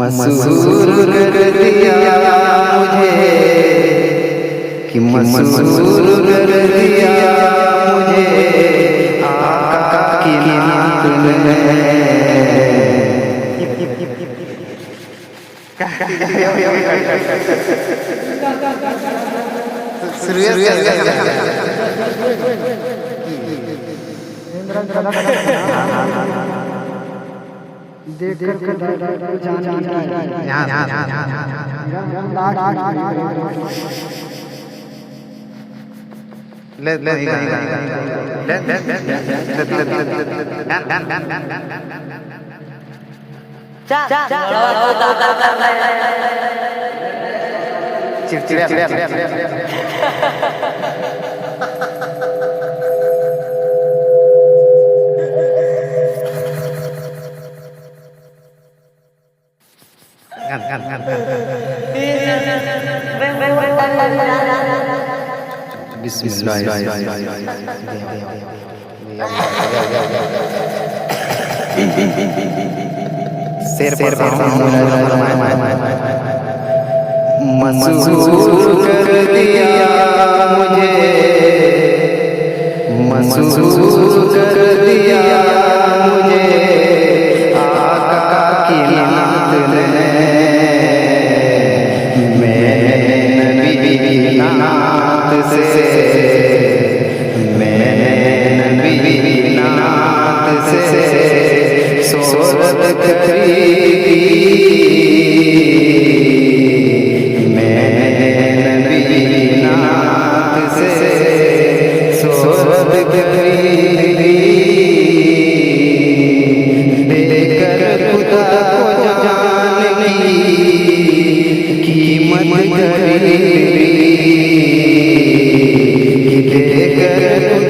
मसूर कर दिया मुझे कि मसूर कर दिया मुझे आका की नात ने। देख कर जान ले ले चिड़चिड़ा शेर पर मसूर कर दिया मुझे, मसूर कर दिया मुझे आका की नात ने। मैंने नबी की नात से, मैंने नबी की नात से सोहबत खरीदी। मैंने नबी की नात से सोहबत खरीदी। देकर खुदा को जान की कीमत खरीदी। देकर